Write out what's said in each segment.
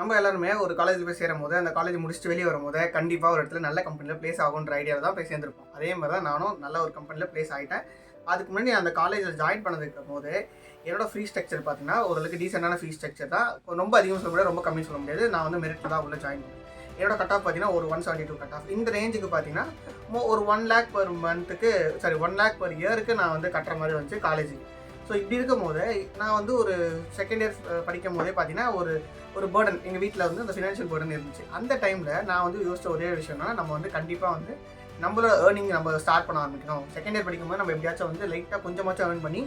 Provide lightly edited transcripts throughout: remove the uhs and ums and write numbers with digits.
நம்ம எல்லாருமே ஒரு காலேஜில் போய் சேரும்போது, அந்த காலேஜ் முடிச்சுட்டு வெளியே வரும்போது, கண்டிப்பா ஒரு இடத்துல நல்ல கம்பெனில பிளேஸ் ஆகுன்ற ஐடியால தான் போய் சேர்ந்திருப்போம். அதே மாரி தான் நானும் நல்ல ஒரு கம்பெனில பிளேஸ் ஆயிட்டேன். அதுக்கு முன்னாடி அந்த காலேஜில ஜாயின் பண்ணதுக்கும்போது, என்னோட ஃபீஸ் ஸ்ட்ரக்சர் பார்த்தீங்கன்னா, ஓரளவுக்கு டீசென்ட்டான ஃபீஸ் ஸ்ட்ரக்சர் தான். ரொம்ப அதிகமா சொல்ல முடியாது, ரொம்ப கம்மின்னு சொல்ல முடியாது. நான் வந்து மெரிட்ல தான் உள்ள ஜாயின் பண்ணேன். என்னோட கட் ஆஃப் பார்த்தீங்கன்னா, ஒரு 172 கட் ஆஃப். இந்த ரேஞ்சுக்கு பார்த்தீங்கன்னா, ஒரு 1,00,000 பெர் மந்த்துக்கு 1,00,000 பெர் இயருக்கு நான் வந்து கட்டுற மாரி வந்துச்சு காலேஜுக்கு. ஸோ இப்படி இருக்கும்போது, நான் வந்து ஒரு செகண்ட் இயர் படிக்கும்போதே பார்த்தீங்கன்னா, ஒரு பர்டன் எங்கள் வீட்டில் வந்து அந்த ஃபினான்ஷியல் பர்டன் இருந்துச்சு. அந்த டைமில் நான் வந்து யோசிச்ச ஒரே விஷயம்னா, நம்ம வந்து கண்டிப்பாக வந்து நம்மளோட ஏர்னிங் நம்ம ஸ்டார்ட் பண்ண ஆரம்பிக்கணும். செகண்ட் இயர் படிக்கும்போது நம்ம எப்படியாச்சும் வந்து லைட்டாக கொஞ்சமாச்சும் ஏர்ன் பண்ணி,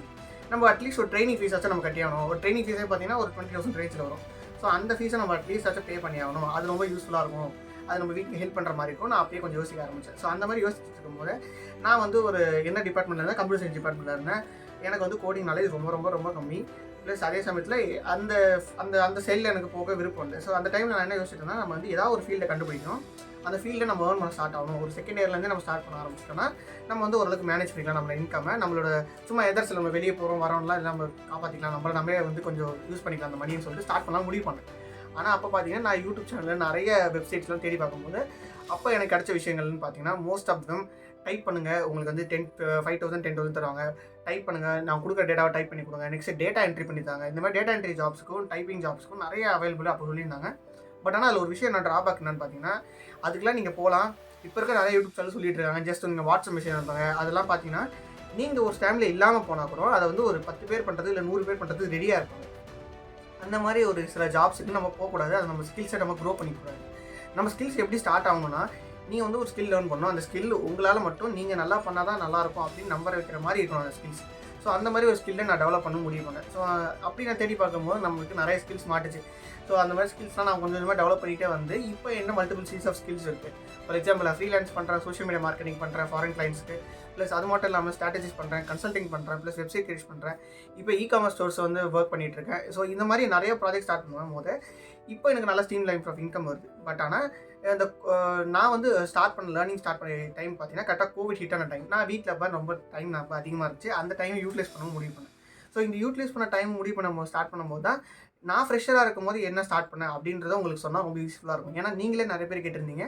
நம்ம அட்லீஸ்ட் ஒரு ட்ரெயினிங் ஃபீஸாச்சும் நம்ம கட்டி ஆகணும். ஒரு ட்ரெயினிங் ஃபீஸே பார்த்தீங்கன்னா, ஒரு 20,000 ரேஞ்சில் வரும். ஸோ அந்த ஃபீஸை நம்ம அட்லீஸ்ட் ஆச்சும் பே பண்ணி ஆகணும். அது ரொம்ப யூஸ்ஃபுல்லாக இருக்கும். அது நம்ம வீட்டுக்கு ஹெல்ப் பண்ணுற மாதிரி இருக்கும். நான் அப்பயே கொஞ்சம் யோசிக்க ஆரம்பித்தேன். ஸோ அந்த மாதிரி யோசிச்சுட்டு இருக்கும்போது, நான் வந்து ஒரு என்ன டிபார்ட்மெண்ட்டில் இருந்தேன், கம்ப்யூட்டர் சயின்ஸ் டிபார்ட்மெண்ட்டில் இருந்தேன். எனக்கு வந்து கோடிங் நாலேஜ் ரொம்ப ரொம்ப ரொம்ப கம்மி. ப்ளஸ் அதே சமயத்தில் அந்த அந்த அந்த சைடில் எனக்கு போக விருப்பம் இல்லை. ஸோ அந்த டைமில் நான் என்ன யோசிச்சிட்டேன்னா, நம்ம வந்து ஏதாவது ஒரு ஃபீல்டை கண்டுபிடிக்கணும். அந்த ஃபீல்டை நம்ம ஏர்ன் பண்ண ஸ்டார்ட் ஆகணும். ஒரு செகண்ட் இயர்லேருந்து நம்ம ஸ்டார்ட் பண்ண ஆரம்பிச்சிட்டோம்னா, நம்ம வந்து ஓரளவுக்கு மேனேஜ் பண்ணிக்கலாம் நம்மளோட இன்கம்மை. நம்மளோட சும்மா எதர்ஸில் நம்ம வெளியே போகிறோம் வரோம்லாம் நம்ம காப்பாற்றிக்கலாம். நம்மளே வந்து கொஞ்சம் யூஸ் பண்ணிக்கலாம் அந்த மணின்னு சொல்லிட்டு ஸ்டார்ட் பண்ணலாம் முடிவு பண்ணேன். ஆனால் அப்போ பார்த்தீங்கன்னா, நான் யூடியூப் சேனலில் நிறைய வெப்சைட்ஸ்லாம் தேடி பார்க்கும்போது, அப்போ எனக்கு கிடைச்ச விஷயங்கள்னு பார்த்தீங்கன்னா, மோஸ்ட் ஆஃப் தம் டைப் பண்ணுங்கள். உங்களுக்கு வந்து 5,000 10,000 தருவாங்க. டைப் பண்ணுங்கள். நான் கொடுக்குற டேட்டாவை டைப் பண்ணி கொடுங்க. நெக்ஸ்ட் டேட்டா என்ட்ரி பண்ணி தாங்க. இந்த மாதிரி டேட்டா என்ட்ரி ஜாப்ஸுக்கும் டைப்பிங் ஜாப்ஸுக்கும் நிறைய அவைலபிள் அப்போ சொல்லியிருந்தாங்க. பட் ஆனால் அதில் ஒரு விஷயம் என்ன ட்ராபேக் என்னன்னு பார்த்தீங்கன்னா, அதுக்கெலாம் நீங்கள் போகலாம். இப்போ இருக்க நிறைய யூடியூப் சேனல் சொல்லிட்டு இருக்காங்க. ஜஸ்ட் நீங்கள் வாட்ஸ்அப் மெசேஜ் அனுப்புங்க. அதெல்லாம் பார்த்தீங்கன்னா, நீங்கள் ஒரு ஃபேமிலி இல்லாமல் போனால் கூட அதை வந்து ஒரு 10 பேர் பண்ணுறது இல்லை 100 பேர் பண்ணுறது ரெடியாக இருப்பாங்க. அந்த மாதிரி ஒரு சில ஜாப்ஸுக்கு நம்ம போகக்கூடாது. அது நம்ம ஸ்கில்ஸை நம்ம க்ரோ பண்ணிக்கூடாது. நம்ம ஸ்கில்ஸ் எப்படி ஸ்டார்ட் ஆகணும்னா, நீங்கள் வந்து ஒரு ஸ்கில் லேர்ன் பண்ணணும். அந்த ஸ்கில் உங்களால் மட்டும் நீங்கள் நல்லா பண்ணால் தான் நல்லாயிருக்கும் அப்படின்னு நம்பர வைக்கிற மாதிரி இருக்கணும் அந்த ஸ்கில்ஸ். ஸோ அந்த மாதிரி ஒரு ஸ்கில்லை நான் டெவலப் பண்ண முடிவு பண்ணேன். ஸோ அப்படி நான் தேடி பார்க்கும்போது நம்மளுக்கு நிறைய ஸ்கில்ஸ் மாட்டுச்சு. ஸோ அந்த மாதிரி ஸ்கில்ஸ்லாம் நான் கொஞ்சம் கொஞ்சமாக டெவலப் பண்ணிகிட்டே வந்து இப்போ என்ன மல்டிபிள் சீஸ் ஆஃப் ஸ்கில்ஸ் இருக்குது. ஃபார் எக்ஸாம்பிள் நான் ஃப்ரீலான்ஸ் பண்ணுறேன், சோஷியல் மீடியா மார்க்கெட்டிங் பண்ணுறேன் ஃபாரின் கிளைண்ட்ஸ்க்கு. ப்ளஸ் அது மட்டும் இல்லாமல் ஸ்ட்ராட்டஜிஸ் பண்ணுறேன், கன்சல்டிங் பண்ணுறேன், ப்ளஸ் வெப்சைட் கிரியேட் பண்ணுறேன். இப்போ இ-காமர்ஸ் ஸ்டோர்ஸ் வந்து ஒர்க் பண்ணிகிட்டு இருக்கேன். ஸோ இந்த மாதிரி நிறைய ப்ராஜெக்ட் ஸ்டார்ட் பண்ணும்போது இப்போ எனக்கு நல்ல ஸ்ட்ரீம் லைன் ஆஃப் இன்கம் வருது. பட் ஆனால் இந்த நான் வந்து லேர்னிங் ஸ்டார்ட் பண்ண டைம் பார்த்தீங்கன்னா கரெக்டாக கோவிட் ஹிட்டான டைம். நான் வீட்டில் அப்போ ரொம்ப டைம் அதிகமாக இருந்துச்சு. அந்த டைம் யூட்டிலைஸ் பண்ணவும் முடிவு பண்ணேன். ஸோ இந்த யூட்டிலைஸ் பண்ண டைம் முடிவு பண்ணும்போது ஸ்டார்ட் பண்ணும்போது தான் நான் ஃப்ரெஷராக இருக்கும்போது என்ன ஸ்டார்ட் பண்ணேன் அப்படின்றத உங்களுக்கு சொன்னால் ரொம்ப யூஸ்ஃபுல்லாக இருக்கும். ஏன்னா நீங்களே நிறைய பேர் கேட்டிருந்தீங்க.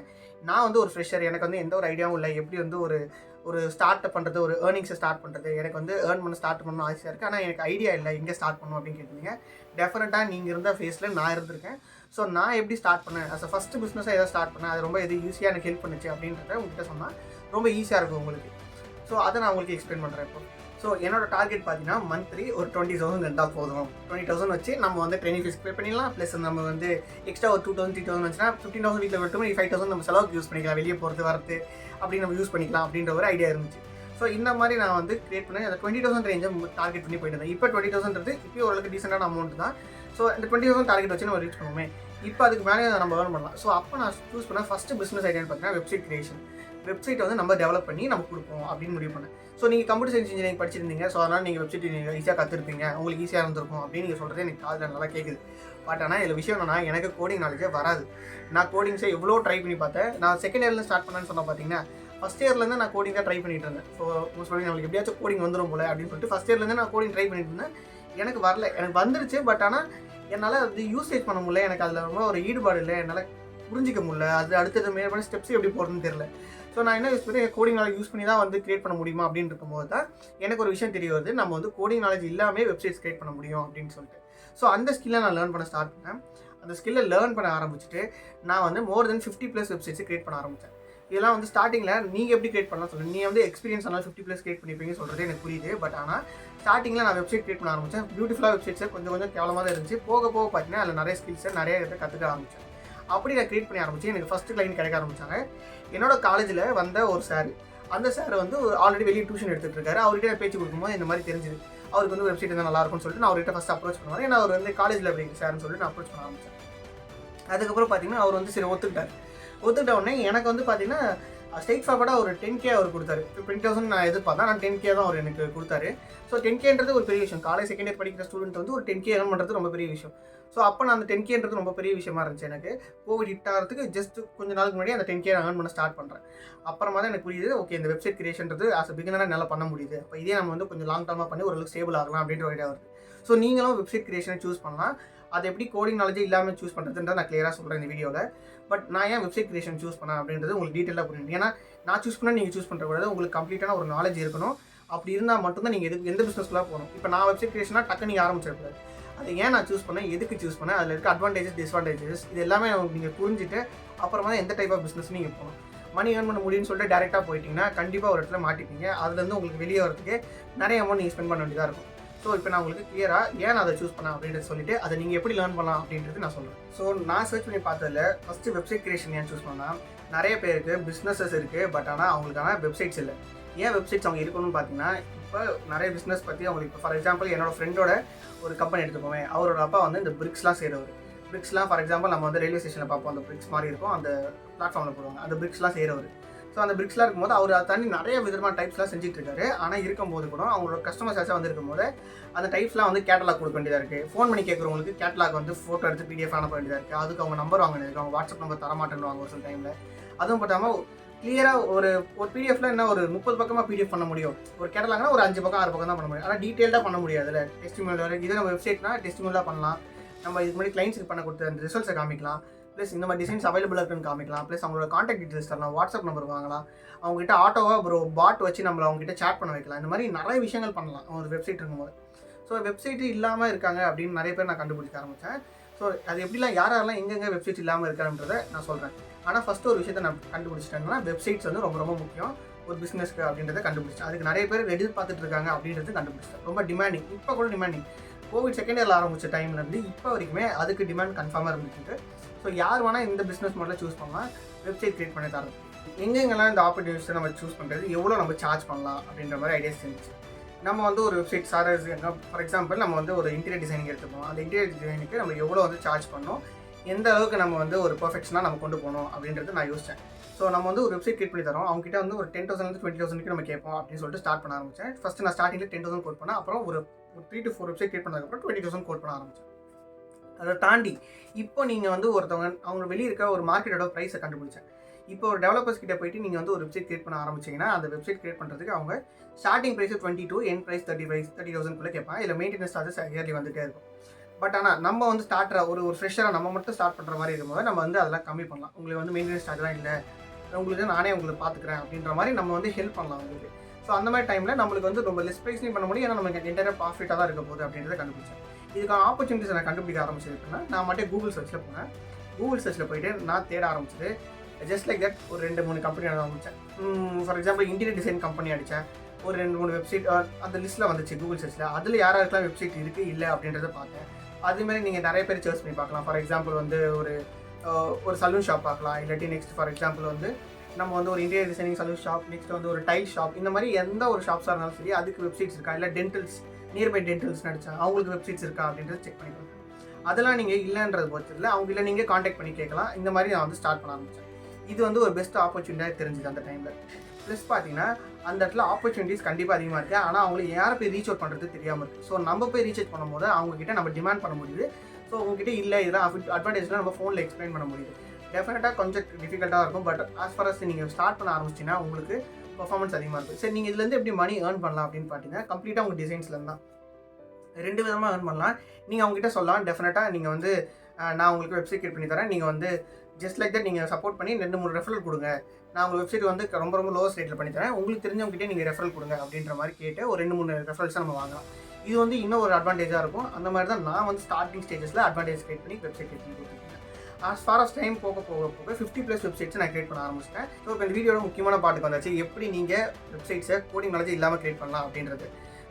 நான் வந்து ஒரு ஃப்ரெஷர், எனக்கு வந்து எந்த ஒரு ஐடியாவும் இல்லை. எப்படி வந்து ஒரு ஸ்டார்ட் பண்ணுறது, ஒரு ஏர்னிங்ஸை ஸ்டார்ட் பண்ணுறது, எனக்கு வந்து ஏர்ன் பண்ண ஸ்டார்ட் பண்ணணும் ஆசையாக இருக்குது. ஆனால் எனக்கு ஐடியா இல்லை எங்கே ஸ்டார்ட் பண்ணணும் அப்படின்னு கேட்டிருந்தீங்க. டெஃபினட்டாக நீங்கள் இருந்த ஃபேஸில் நான் இருந்திருக்கேன். ஸோ நான் எப்படி ஸ்டார்ட் பண்ணேன், அஸ் அ ஃபஸ்ட்டு பிஸ்னஸாக எதாவது ஸ்டார்ட் பண்ணேன், அது ரொம்ப ஈஸியாக எனக்கு ஹெல்ப் பண்ணுச்சு அப்படின்றத உங்கள்கிட்ட சொன்னால் ரொம்ப ஈஸியாக இருக்கும் உங்களுக்கு. ஸோ அதை நான் உங்களுக்கு எக்ஸ்பிளைன் பண்ணுறேன் இப்போ. ஸோ என்னோட டார்கெட் பார்த்தீங்கன்னா மந்த்லி ஒரு 20,000 இருந்தால் போதும். 20,000 வச்சு நம்ம வந்து ட்ரெயினிங் ஃபீஸ் பே பண்ணிடலாம். ப்ளஸ் நம்ம வந்து எக்ஸ்ட்ரா ஒரு 2,000 3,000 வந்துச்சுன்னா 15,000 வீட்டில் விட்டு 5,000 நம்ம செலவுக்கு யூஸ் பண்ணிக்கலாம். வெளியே போகிறது வரது அப்படி நம்ம யூஸ் பண்ணிக்கலாம் அப்படின்ற ஒரு ஐடியா இருந்துச்சு. ஸோ இந்த மாதிரி நான் வந்து கிரியேட் பண்ணி அந்த 20,000 ரேஞ்சை டார்கெட் பண்ணி போயிட்டு இருந்தேன். இப்போ 20,000 இப்போ ஓரளவுக்கு டீசெண்டான அமௌண்ட் தான். ஸோ இந்த 20,000 டார்கெட் வச்சு நம்ம ரீச் பண்ணுவோமே. இப்போ அதுக்கு மேலே நம்ம ஏர்ன் பண்ணலாம். ஸோ அப்போ நான் சூஸ் பண்ண ஃபஸ்ட்டு பிஸ்னஸ் ஐடியான்னு பார்த்தீங்கன்னா வெப்சைட் கிரியேஷன். வெப்சைட்டை வந்து நம்ம டெவலப் பண்ணி நம்ம கொடுப்போம் அப்படின்னு முடிவு பண்ணேன். ஸோ நீங்கள் கம்ப்யூட்டர் சயின்ஸ் இன்ஜினியரிங் படிச்சிருந்தீங்க. ஸோ அதனால் நீங்கள் வெப்சைட் நீங்கள் ஈஸியாக கற்றுருப்பீங்க, உங்களுக்கு ஈஸியாக இருந்திருக்கும் அப்படின்னு நீங்கள் சொல்கிறது எனக்கு காதில் நல்லா கேட்குது. பட் ஆனால் இதில் விஷயம் என்னன்னா, எனக்கு கோடிங் நாலேஜே வராது. நான் கோடிங்ஸை எவ்வளோ ட்ரை பண்ணி பார்த்தேன். நான் செகண்ட் இயர்லேருந்து ஸ்டார்ட் பண்ணேன்னு சொன்னால் பார்த்தீங்கன்னா, ஃபஸ்ட் இயர்லேருந்து நான் கோடிங் தான் ட்ரை பண்ணிட்டு இருந்தேன். ஸோ சொல்லி நம்மளுக்கு எப்படியாச்சும் கோடிங் வந்துடும் போல அப்படின்னு சொல்லிட்டு ஃபஸ்ட் இயர்லேருந்து நான் கோடிங் ட்ரை பண்ணிட்டு இருந்தேன். எனக்கு வரல, எனக்கு வந்துருச்சு. பட் ஆனால் என்னால் அது யூசேஜ் பண்ண முடியல. எனக்கு அதில் ரொம்ப ஒரு ஈடுபாடு இல்லை. என்னால் புரிஞ்சிக்க முடியல. அது அடுத்தது மேலே ஸ்டெப்ஸ் எப்படி போகிறதுன்னு தெரியல. ஸோ நான் என்ன யூஸ் பண்ணி கோடிங் நாலேஜ் யூஸ் பண்ணி தான் வந்து கிரியேட் பண்ண முடியுமா அப்படின்னு இருக்கும்போது தான் எனக்கு ஒரு விஷயம் தெரிய வருது. நம்ம வந்து கோடிங் நாலேஜ் இல்லாமல் வெப்சைட்ஸ் கிரியேட் பண்ண முடியும் அப்படின்னு சொல்லிட்டு. ஸோ அந்த ஸ்கில்லை நான் லேர்ன் பண்ண ஸ்டார்ட் பண்ணேன். அந்த ஸ்கில்லை லேர்ன் பண்ண ஆரம்பிச்சுட்டு நான் வந்து மோர் தென் 50+ வெப்சைட்ஸ் கிரியேட் பண்ண ஆரம்பித்தேன். இதெல்லாம் வந்து ஸ்டார்டிங்கில் நீங்கள் எப்படி கிரியேட் பண்ணலாம் சொல்லுங்கள். நீங்கள் வந்து எக்ஸ்பீரியன்ஸ் ஆனால் 50+ கிரியேட் பண்ணிப்பீங்கன்னு சொல்கிறது எனக்கு புரியுது. பட் ஆனால் ஸ்டார்டிங்கில் நான் வெப்சைட் கிரியேட் பண்ண ஆரம்பித்தேன். பியூட்டிஃபுல்லாக வெப்சைட்ஸை கொஞ்சம் கொஞ்சம் கேவலமாக தான் இருந்துச்சு. போக போக பார்த்தீங்கன்னா அதில் நிறைய ஸ்கில்ஸை நிறைய இதை கற்றுக்க ஆரம்பித்தேன். அப்படி நான் கிரியேட் பண்ணி ஆரம்பிச்சு எனக்கு ஃபஸ்ட்டு கிளைண்ட் கிடைக்க ஆரம்பித்தாங்க. என்னோட காலேஜில் வந்த ஒரு சார். அந்த சார் வந்து ஆல்ரெடி வெளியே டியூஷன் எடுத்துகிட்டு இருக்காரு. அவர்கிட்ட நான் பேச்சு கொடுக்கும்போது இந்த மாதிரி தெரிஞ்சுது. அவருக்கு வந்து வெப்சைட் இருந்தால் நல்லாயிருக்கும்னு சொல்லிட்டு நான் அவர்கிட்ட ஃபஸ்ட் அப்ரோச் பண்ணுவார். ஏன்னா அவர் வந்து காலேஜில் அப்படி சார்னு சொல்லிட்டு நான் அப்ரோச் பண்ண ஆரம்பித்தேன். அதுக்கப்புறம் பார்த்தீங்கன்னா அவர் வந்து சரி ஒத்துக்கிட்டார். ஒத்துக்கிட்ட உடனே எனக்கு வந்து பார்த்தீங்கன்னா ஸ்ட்ரெயிட் ஃபார்வர்டாக ஒரு 10K அவர் கொடுத்தாரு. 20,000 நான் எதிர்பார்த்தேன். நான் 10K தான் அவர் எனக்கு கொடுத்தாரு. ஸோ 10Kன்றது ஒரு பெரிய விஷயம். காலேஜ் செகண்ட் இயர் படிக்கிற ஸ்டூடெண்ட் வந்து ஒரு 10K ஏர்ன் பண்ணுறது ரொம்ப பெரிய விஷயம். ஸோ அப்போ நான் அந்த 10Kன்றது ரொம்ப பெரிய விஷயமா இருந்துச்சு எனக்கு. கோவிட் ஹிட் ஆகிறதுக்கு ஜஸ்ட் கொஞ்ச நாளுக்கு முன்னாடி அந்த 10K ஏர்ன் பண்ண ஸ்டார்ட் பண்ணுறேன். அப்புறமா தான் எனக்கு புரியுது, ஓகே இந்த வெப்சைட் கிரியேஷன்றது ஆஸ் அ பிகினராக என்னால் பண்ண முடியுது. அப்போ இதே நம்ம வந்து கொஞ்சம் லாங் டர்மாக பண்ணி ஓரளவுக்கு ஸ்டேபிள் ஆகலாம் அப்படின்ற ஐடியா வருது. ஸோ நீங்களும் வெப்சைட் கிரியேஷனை சூஸ் பண்ணலாம். அதை எப்படி கோடிங் நாலேஜ் இல்லாமல் சூஸ் பண்ணுறதுன்றத நான் கிளியராக சொல்கிறேன் இந்த வீடியோவில். பட் நான் ஏன் வெப்சைட் கிரியேஷன் சூஸ் பண்ணேன் அப்படின்றது உங்களுக்கு டீட்டெயிலாக புரியும். ஏன்னா நான் சூஸ் பண்ணால் நீங்கள் சூஸ் பண்ணுறக்கூடாது, உங்களுக்கு கம்ப்ளீட்டான ஒரு நாலேஜ் இருக்கணும். அப்படி இருந்தால் மட்டும்தான் நீங்கள் எந்த பிஸ்னஸ்க்குள்ளே போகணும். இப்போ நான் வெப்சைட் கிரியேஷனாக டக்கு நீங்கள் ஆரம்பிச்சிடக்கூடாது. அதை ஏன் நான் சூஸ் பண்ணேன், எதுக்கு சூஸ் பண்ணேன், அதில் இருக்க அட்வான்டேஜஸ் டிஸ்அட்வான்டேஜஸ் இது எல்லாமே நீங்கள் புரிஞ்சுட்டு அப்புறமா தான் எந்த டைப் ஆஃப் பிஸ்னஸ் நீங்கள் போகணும். மணி ஏர்ன் பண்ண முடியும்னு சொல்லிட்டு டேரெக்டாக போயிட்டீங்கன்னா கண்டிப்பாக ஒரு இடத்துல மாட்டிப்பீங்க. அதுலேருந்து உங்களுக்கு வெளியே வரதுக்கு நிறைய அமௌண்ட் நீங்கள் ஸ்பெண்ட் பண்ண வேண்டியதாக இருக்கும். ஸோ இப்போ நான் உங்களுக்கு கிளியராக ஏன் நான் அதை சூஸ் பண்ணேன் அப்படின்றத சொல்லிட்டு அதை நீங்கள் எப்படி லேர்ன் பண்ணலாம் அப்படின்றது நான் சொல்லுவேன். ஸோ நான் சர்ச் பண்ணி பார்த்ததில் ஃபஸ்ட்டு வெப்சைட் கிரியேஷன் ஏன் சூஸ் பண்ணால், நிறைய பேருக்கு பிஸ்னஸஸ் இருக்குது, பட் ஆனால் அவங்களுக்கான வெப்சைட்ஸ் இல்லை. ஏன் வெப்சைட்ஸ் அவங்க இருக்கணும்னு பார்த்தீங்கன்னா, இப்போ நிறைய பிஸ்னஸ் பற்றி அவங்களுக்கு இப்போ ஃபார் எக்ஸாம்பிள் என்னோட ஃப்ரெண்டோட ஒரு கம்பெனி எடுத்துக்கோமே, அவரோட அப்பா வந்து இந்த பிரிக்ஸ்லாம் செய்கிறவர். பிரிக்ஸ்லாம் ஃபார் எக்ஸாம்பிள் நம்ம வந்து ரயில்வே ஸ்டேஷனில் பார்ப்போம், அந்த பிரிக்ஸ் மாதிரி இருக்கும், அந்த பிளாட்ஃபார்மில் போடுவாங்க, அந்த பிரிக்ஸ்லாம் செய்கிறவர். ஸோ அந்த பிரிக்ஸ்லாம் இருக்கும்போது அவர் அதை தாண்டி நிறைய விதமான டைப்ஸ்லாம் செஞ்சுட்டு இருக்காரு. ஆனால் இருக்கும்போது கூட அவங்களோட கஸ்டமர்ஸ் ஆச்சும் வந்து இருக்கும்போது அந்த டைப்ஸ்லாம் வந்து கேட்டலாக் கொடுக்க வேண்டியதாக இருக்குது. ஃபோன் பண்ணி கேட்குறவங்களுக்கு கேட்டலாக் வந்து ஃபோட்டோ எடுத்து PDF அனுப்ப வேண்டியதாக இருக்குது. அதுக்கு அவங்க நம்பர் வாங்க வேண்டியது, அவங்க வாட்ஸ்அப் நம்பர் தரமாட்டேன்னு ஒரு சில டைமில். அதுவும் பார்த்தாமல் கிளியராக ஒரு PDFல என்ன ஒரு 30 பக்கமாக PDF பண்ண முடியும். ஒரு கேட்டலாக்னா ஒரு 5 பக்கம் 6 பக்கம் தான் பண்ண முடியும். ஆனால் டீட்டெயில்டாக பண்ண முடியாது. இல்லை டெஸ்டிமோனியல் வரை இதே நம்ம வெப்சைட்னா டெஸ்டிமோனியலாக பண்ணலாம். நம்ம இதுக்கு முன்னாடி கிளைண்ட்ஸுக்கு பண்ண கொடுத்த அந்த ரிசல்ட்ஸை காமிக்கலாம். ப்ளஸ் இந்த மாதிரி டிசைன்ஸ் அவைலபிளாக இருக்குன்னு காமிக்கலாம். ப்ளஸ் அவங்களோட காண்டாக்ட் டீட்டெயில்ஸ் தரலாம், வாட்ஸ்அப் நம்பர் வாங்கலாம், அவங்ககிட்ட ஆட்டோவாக ஒரு பாட் வச்சு நம்மளை அவங்ககிட்ட சேட் பண்ண வைக்கலாம். இந்த மாதிரி நிறைய விஷயங்கள் பண்ணலாம் ஒரு வெப்சைட் இருக்கும்போது. ஸோ வெப்சைட் இல்லாமல் இருக்காங்க அப்படின்னு நிறைய பேர் நான் கண்டுபிடிக்க ஆரம்பித்தேன். ஸோ அது எப்படிலாம் யாரெல்லாம் எங்கெங்கே வெப்சைட் இல்லாமல் இருக்கான்றதை நான் சொல்கிறேன். ஆனால் ஃபஸ்ட்டு ஒரு விஷயத்தை நான் கண்டுபிடிச்சிட்டேன்னா, வெப்சைட்ஸ் வந்து ரொம்ப ரொம்ப முக்கியம் ஒரு பிஸ்னஸ்க்கு அப்படின்றத கண்டுபிடிச்சேன். அதுக்கு நிறைய பேர் எதிர்பார்த்துட்டு இருக்காங்க அப்படின்றது கண்டுபிடிச்சேன். ரொம்ப டிமாண்டிங், இப்போ கூட டிமாண்டிங். கோவிட் செகண்ட் இயரில் ஆரம்பித்த டைம்லேருந்து இப்போ வரைக்குமே அதுக்கு டிமாண்ட் கன்ஃபார்மாக இருந்துச்சு. ஸோ யார் வேணால் இந்த பிஸ்னஸ் மாடலில் சூஸ் பண்ணலாம், வெப்சைட் க்ரியேட் பண்ணி தரது. எங்கெங்கெல்லாம் இந்த ஆப்பர்ச்சுனிட்டிஸை நம்ம சூஸ் பண்ணுறது, எவ்வளோ நம்ம சார்ஜ் பண்ணலாம் அப்படின்ற மாதிரி ஐடியாஸ் இருந்துச்சு. நம்ம வந்து ஒரு வெப்சைட் ஃபார் எக்ஸாம்பிள் நம்ம வந்து ஒரு இன்டீரியர் டிசைனிங் எடுத்துப்போம். அந்த இன்டீரியர் டிசைனுக்கு நம்ம எவ்வளோ வந்து சார்ஜ் பண்ணோம், எந்த அளவுக்கு நம்ம வந்து ஒரு பர்ஃபெக்ஷனாக நம்ம கொண்டு போகணும் அப்படின்றது நான் யோசித்தேன். ஸோ நம்ம வந்து ஒரு வெப்சைட் கிரியேட் பண்ணி தரோம், அவங்ககிட்ட வந்து ஒரு 10,000 20,000 நம்ம கேட்போம் அப்படின்னு சொல்லிட்டு ஸ்டார்ட் பண்ண ஆரம்பித்தேன். ஃபஸ்ட்டு நான் ஸ்டார்டிங்கில் 10,000 கோட் பண்ணேன். அப்புறம் ஒரு 3 to 4 வெப்சைட் கிரியேட் பண்ணதுக்கப்புறம் 20,000 கோட் பண்ண ஆரம்பித்தேன். அதை தாண்டி இப்போ நீங்கள் வந்து ஒருத்தவங்க அவங்க வெளியே இருக்க ஒரு மார்க்கெட்டோட ப்ரைஸை கண்டுபிடிச்சேன். இப்போ ஒரு டெவலப்பர்ஸ் கிட்ட போயிட்டு நீங்கள் வந்து ஒரு வெப்சைட் கிரியேட் பண்ண ஆரம்பிச்சிங்கன்னா, அந்த வெப்சைட் கிரியேட் பண்ணுறதுக்கு அவங்க ஸ்டார்டிங் ப்ரைஸ் 22, என் ப்ரைஸ் 30,000 கேட்பாங்க. இதில் மெயின்டெனன்ஸ் சார்ஜஸ் இயர்லி வந்துகிட்டே இருக்கும். பட் ஆனால் நம்ம வந்து ஸ்டார்டராக ஒரு ஃப்ரெஷராக நம்ம மட்டும் ஸ்டார்ட் பண்ணுற மாதிரி இருக்கும்போது நம்ம வந்து அதெல்லாம் கம்மி பண்ணலாம். உங்களுக்கு வந்து மெயின்டெனன்ஸ் சார்ஜ்லாம் இல்லை, உங்களுக்கு நானே உங்களுக்கு பார்த்துக்கிறேன் அப்படின்ற மாதிரி நம்ம வந்து ஹெல்ப் பண்ணலாம் உங்களுக்கு. ஸோ அந்த மாதிரி டைமில் நம்மளுக்கு வந்து ரொம்ப லெஸ் ப்ரைஸ்லையும் பண்ண முடியும். ஏன்னா நமக்கு என்டையராக ப்ராஃபிட்டாக தான் இருக்க போகுது அப்படின்றத கண்டுபிடிச்சேன். இதுக்கான ஆப்பர்ச்சுனிட்டிஸ் நான் கண்டுபிடிக்க ஆரம்பிச்சது எப்படின்னா, நான் மட்டும் கூகுள் சர்ச்சில் போனேன். கூகுள் சர்ச்சில் போயிட்டு நான் தேட ஆரம்பிச்சது ஜஸ்ட் லைக் தட் ஒரு 2-3 கம்பெனி ஆரம்பித்தேன். For example interior design company அடித்தேன். ஒரு 2-3 வெப்சைட் அந்த லிஸ்ட்டில் வந்துச்சு கூகுள் சர்ச்சில். அதில் யாராருக்கெல்லாம் வெப்சைட் இருக்குது இல்லை அப்படின்றத பார்த்தேன். அதுமாதிரி நீங்கள் நிறைய பேர் சர்ச் பண்ணி பார்க்கலாம். ஃபார் எக்ஸாம்பிள் வந்து ஒரு சலூன் ஷாப் பார்க்கலாம். இல்லாட்டி நெக்ஸ்ட் ஃபார் எக்ஸாம்பிள் வந்து நம்ம வந்து ஒரு interior designing salon shop, next வந்து ஒரு டைல் ஷாப், இந்த மாதிரி எந்த ஒரு ஷாப்ஸாக இருந்தாலும் சரி அதுக்கு வெப்சைட்ஸ் இருக்கா, இல்லை டென்டல்ஸ் நியர்பை டென்டல்ஸ் நடிச்சா அவங்களுக்கு வெப்சைட்ஸ் இருக்கா அப்படின்றத செக் பண்ணிக்கலாம். அதெல்லாம் நீங்கள் இல்லைன்றது பட்சத்தில் அவங்க இல்லை நீங்கள் காண்டாக்ட் பண்ணி கேட்கலாம். இந்த மாதிரி நான் வந்து ஸ்டார்ட் பண்ண ஆரம்பித்தேன். இது வந்து ஒரு பெஸ்ட் ஆப்பர்ச்சுனிட்டியாக தெரிஞ்சுது அந்த டைமில். ப்ளஸ் பார்த்தீங்கன்னா அந்த இடத்துல ஆப்பர்ச்சுனிட்டிஸ் கண்டிப்பாக அதிகமாக இருக்குது. ஆனால் அவங்களுக்கு யாரை போய் ரீச் அவுட் பண்ணுறது தெரியாமல் இருக்குது. ஸோ நம்ம போய் ரீச் அவுட் பண்ணும்போது அவங்ககிட்ட நம்ம டிமாண்ட் பண்ண முடியுது. ஸோ உங்ககிட்ட இல்லை இதெல்லாம் அட்வான்டேஜ்லாம் நம்ம ஃபோனில் எக்ஸ்பிளைன் பண்ண முடியுது. டெஃபினட்டாக கொஞ்சம் டிஃபிகல்ட்டாக இருக்கும். பட் ஆஸ் ஃபார் அஸ் நீங்கள் ஸ்டார்ட் பண்ண ஆரம்பிச்சிங்கன்னா உங்களுக்கு பர்ஃபார்மன்ஸ் அதிகமாக இருக்கும். சரி நீங்கள் இதுலேருந்து எப்படி மணி ஏர்ன் பண்ணலாம் அப்படின்னு பார்த்தீங்கன்னா, கம்ப்ளீட்டாக உங்கள் டிசைன்ஸ்லேருந்து தான் 2 விதமாக ஏர்ன் பண்ணலாம். நீங்கள் அவங்ககிட்ட சொல்லலாம், டெஃபினட்டாக நீங்கள் வந்து நான் உங்களுக்கு வெப்சைட் கிரியேட் பண்ணி தரேன், நீங்கள் வந்து ஜஸ்ட் லைக் தட் நீங்கள் சப்போர்ட் பண்ணி 2-3 ரெஃபரல் கொடுங்க, நான் உங்கள் வெப்சைட் வந்து ரொம்ப ரொம்ப லோவஸ்ட் ரேட்டில் பண்ணி தரேன், உங்களுக்கு தெரிஞ்சவங்ககிட்டே நீங்கள் ரெஃபரல் கொடுங்க அப்படின்ற மாதிரி கேட்டு ஒரு 2-3 ரெஃபரல்ஸை நம்ம வாங்கலாம். இது வந்து இன்னும் ஒரு அட்வான்டேஜாக இருக்கும். அந்த மாதிரி தான் நான் வந்து ஸ்டார்டிங் ஸ்டேஜஸில் அட்வான்டேஜ் கிரியேட் பண்ணி வெப்சைட் கிரியேட் பண்ணி கொடுத்துருக்கேன். ஆஸ் ஃபார் ஆஸ் டைம் போக 50+ வெப்சைட்ஸ் நான் கிரியேட் பண்ண ஆரம்பிச்சிட்டேன். ஸோ இப்போ இந்த வீடியோட முக்கியமான பாட்டுக்கு வந்தாச்சு, எப்படி நீங்கள் வெப்சைட்ஸை கோடிங் நாலேஜ் இல்லாமல் கிரியேட் பண்ணலாம் அப்படின்றது.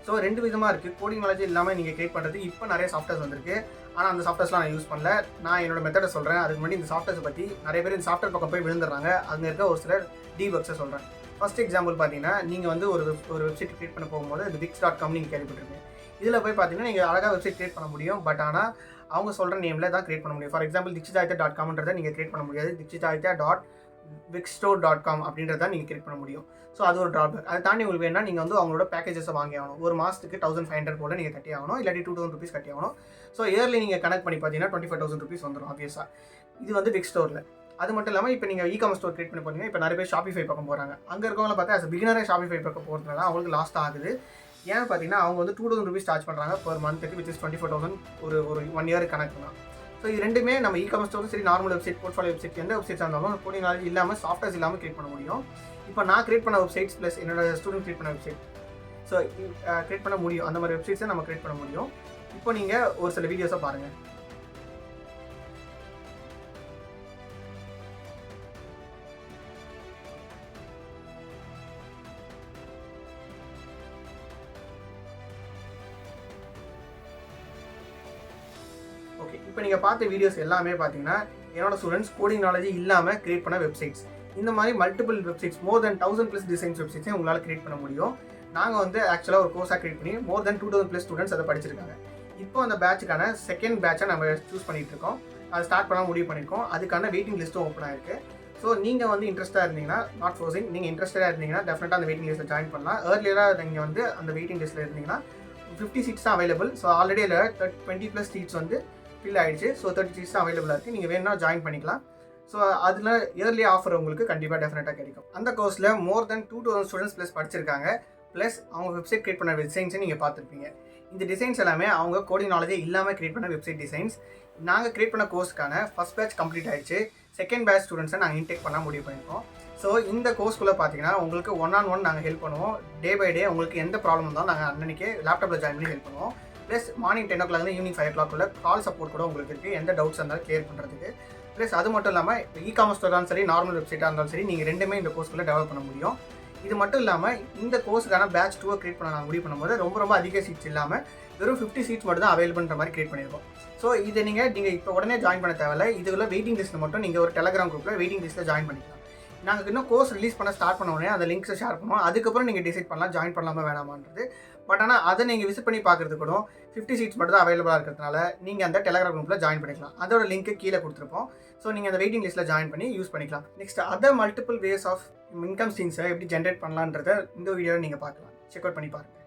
ஸோ 2 விதமாக இருக்குது. கோடிங் நாலேஜ் இல்லாமல் நீங்கள் கிரியேட் பண்ணுறதுக்கு இப்போ நிறைய சாஃப்ட்வேர்ஸ் வந்திருக்கு. ஆனால் அந்த சாஃப்ட்வேர்ஸ்லாம் நான் யூஸ் பண்ணல. நான் என்னோட மெத்தடை சொல்கிறேன். அதுக்கு முன்னாடி இந்த சாஃப்ட்வேர்ஸை பற்றி நிறைய பேர் இந்த சாஃப்ட்வேர் பக்கம் போய் விழுந்துடுறாங்க. அங்கே இருக்க ஒரு சிலர் டீபக்ஸை சொல்கிறேன். ஃபஸ்ட் எக்ஸாம்பிள் பார்த்தீங்கன்னா, நீங்கள் வந்து ஒரு வெப்சைட் கிரியேட் பண்ண போகும்போது இந்த wix.com நீங்கள் கேள்விப்பட்டிருக்கீங்க. இதில் போய் பார்த்தீங்கன்னா நீங்கள் அழகாக வெப்சைட் கிரியேட் பண்ண முடியும். பட் ஆனால் அவங்க சொல்கிற நேமில் தான் கிரியேட் பண்ண முடியும். ஃபார் எக்ஸாம்பிள் dikshitaditya.comன்றதை நீங்கள் கிரியேட் பண்ண முடியாது. dikshitaditya.wixstore.com அப்படின்றத நீங்கள் கிரியேட் பண்ண முடியும். ஸோ அது ஒரு ட்ராபேக். அதை தாண்டி உங்களுக்கு வேணால் நீங்கள் வந்து அவங்களோட பேக்கேஜஸை வாங்கி ஆகணும். ஒரு மாதத்துக்கு 1,500 போல் நீங்கள் கட்டி ஆகணும், இல்லாட்டி 2,000 rupees கட்டி ஆகணும். ஸோ இயர்லி நீங்கள் கனெக்ட் பண்ணி பார்த்தீங்கன்னா 25,000 rupees வந்துடும் ஆப்வியஸாக. இது வந்து Wix ஸ்டோரில். அது மட்டும் இல்லாமல் இப்போ நீங்கள் e-commerce ஸ்டோர் கிரியேட் பண்ணி போனீங்கன்னா இப்போ நிறைய பேர் ஷாப்பிஃபை பக்கம் போகிறாங்க. அங்கே இருக்கவங்கள பார்த்தா பிகினரே ஷாப்பிஃபை பக்கம் போகிறதுனால அவங்களுக்கு லாஸ்ட் ஆகுது. ஏன்னு பார்த்தீங்கன்னா அவங்க வந்து 2000 rupees சார்ஜ் பண்ணுறாங்க per மந்த்துக்கு, விச் இஸ் 24,000 ஒரு ஒரு 1 இயர் கணக்கு தான். ஸோ இது ரெண்டுமே நம்ம இ-காமர்ஸ் ஸ்டோரும் சரி, நார்மல் வெப்சைட், போர்ட்ஃபோலியோ வெப்சைட், எந்த வெப்சைட்ஸாக இருந்தாலும் கோடிங் நாலேஜ் இல்லாமல், சாஃப்ட்வேர்ஸ் இல்லாமல் கிரியேட் பண்ண முடியும். இப்போ நான் கிரியேட் பண்ண வெப்சைட்ஸ் ப்ளஸ் என்னோட ஸ்டூடெண்ட் கிரியேட் பண்ண வெப்சைட், ஸோ கிரியேட் பண்ண முடியும். அந்த மாதிரி வெப்சைட்ஸை நம்ம கிரியேட் பண்ண முடியும். இப்போ நீங்கள் ஒரு சில வீடியோஸை பாருங்கள். ஓகே, இப்போ நீங்கள் பார்த்த வீடியோஸ் எல்லாமே பார்த்தீங்கன்னா என்னோட ஸ்டூடெண்ட்ஸ் கோடிங் நாலேஜ் இல்லாமல் கிரியேட் பண்ண வெப்சைட்ஸ். இந்த மாதிரி மல்டிபிள் வெப்சைட்ஸ், மோர் தென் 1000+ டிசைன்ஸ் வெப்சைட்ஸே உங்களால் கிரியேட் பண்ண முடியும். நாங்கள் வந்து ஆக்சுவலாக ஒரு கோர்ஸாக கிரியேட் பண்ணி மோர் தென் 2000+ ஸ்டூடெண்ட்ஸ் அதை படிச்சிருக்காங்க. இப்போ அந்த பேட்சுக்கான செகண்ட் பேட்சை நம்ம சூஸ் பண்ணிட்டு இருக்கோம். அதை ஸ்டார்ட் பண்ண முடிவு பண்ணியிருக்கோம். அதுக்கான வெயிட்டிங் லிஸ்ட்டும் ஓப்பன் ஆயிருக்கு. ஸோ நீங்கள் வந்து இன்ட்ரெஸ்ட்டாக இருந்தீங்கன்னா, நாட் ஃபோர்சிங், நீங்கள் இன்ட்ரெஸ்ட்டாக இருந்தீங்கன்னா டெஃபினட்டாக அந்த வெயிட்டிங் லிஸ்ட்டில் ஜாயின் பண்ணலாம். ஏர்லியராக நீங்கள் வந்து அந்த வெயிட்டிங் லிஸ்ட்டில் இருந்தீங்கன்னா 50 சீட்ஸ் தான் அவைலபிள். ஸோ ஆல்ரெடி அதில் 20+ சீட்ஸ் வந்து ஃபில் ஆகிடுச்சு. ஸோ 30 சீட்ஸ் தான் அவைலபிளாக இருக்குது. நீங்கள் வேணும்னா ஜாயின் பண்ணிக்கலாம். ஸோ அதில் இயர்லி ஆஃபர் உங்களுக்கு கண்டிப்பாக டெஃபினட்டாக கிடைக்கும். அந்த கோர்ஸில் மோர் தென் 2000 ஸ்டூடெண்ட்ஸ் ப்ளஸ் படிச்சிருக்காங்க. ப்ளஸ் அவங்க வெப்சைட் கிரியேட் பண்ண டிசைன்ஸை நீங்கள் பார்த்துருப்பீங்க. இந்த டிசைன்ஸ் எல்லாமே அவங்க கோடிங் நாலேஜே இல்லாமல் கிரியேட் பண்ண வெப்சைட் டிசைன்ஸ். நாங்கள் கிரியேட் பண்ண கோர்ஸ்க்கான ஃபஸ்ட் பேட்ச் கம்ப்ளீட் ஆகிடுச்சு. செகண்ட் பேட்ச் ஸ்டூடெண்ட்ஸை நாங்கள் இன்டேக் பண்ண முடிவு பண்ணியிருக்கோம். ஸோ இந்த கோர்ஸ்குள்ளே பார்த்தீங்கன்னா உங்களுக்கு 1-on-1 நாங்கள் ஹெல்ப் பண்ணுவோம். டே பை டே உங்களுக்கு எந்த ப்ராப்ளம் இருந்தாலும் நாங்கள் அன்னைக்கே லேப்டாப்பில் ஜாயின் பண்ணி ஹெல்ப் பண்ணுவோம். Plus morning 10 o'clock evening 5 o'clock கால் சப்போர்ட் கூட உங்களுக்கு இருக்குது, எந்த டவுட்ஸ் இருந்தாலும் கிளியர் பண்ணுறதுக்கு. ப்ளஸ் அது மட்டும் இல்லாமல் இ-காமர்ஸ் இருந்தாலும் சரி, நார்மல் வெப்சைட்டாக இருந்தாலும் சரி, நீங்கள் ரெண்டுமே இந்த கோர்ஸ்க்குள்ளே டெவலப் பண்ண முடியும். இது மட்டும் இல்லாமல் இந்த கோர்ஸுக்கான பேட்ச் 2 கிரியேட் பண்ண நான் முடிவு பண்ணும்போது ரொம்ப அதிக சீட்ஸ் இல்லாமல் வெறும் 50 சீட்ஸ் மட்டும் தான் அவைலபிள்ன்ற மாதிரி கிரியேட் பண்ணியிருக்கோம். ஸோ இதை நீங்கள் இப்போ உடனே ஜாயின் பண்ண தேவையில்லை. இதுக்குள்ள வெயிட்டிங் லிஸ்ட்டில் மட்டும் நீங்கள் ஒரு டெலகிராம் குரூப்பில் வெயிட்டிங் லிஸ்ட்டில் ஜாயின் பண்ணிக்கலாம். நாங்கள் இன்னும் கோர்ஸ் ரிலீஸ் பண்ண ஸ்டார்ட் பண்ண உடனே அந்த லிங்க்ஸை ஷேர் பண்ணுவோம். அதுக்கப்புறம் நீங்கள் டிசைட் பண்ணலாம் ஜாயின் பண்ணலாமா வேணாமான்றது. பட் ஆனால் அதை நீங்கள் விசிட் பண்ணி பார்க்குறது கூட 50 சீட்ஸ் மட்டும் தான் அவைலபிளாக இருக்கிறதுனால நீங்கள் அந்த டெலகிராம் குரூப்பில் ஜாயின் பண்ணிக்கலாம். அதோட லிங்க்கு கீழே கொடுத்துருப்போம். ஸோ நீங்கள் அந்த வெயிட்டிங் லிஸ்ட்டில் ஜாயின் பண்ணி யூஸ் பண்ணிக்கலாம். Next other multiple ways of income ஸ்ட்ரீம்ஸை எப்படி ஜென்ரேட் பண்ணலான்றதை இந்த வீடியோவில் நீங்கள் பார்க்கலாம். செக் அவுட் பண்ணி பாருங்கள்.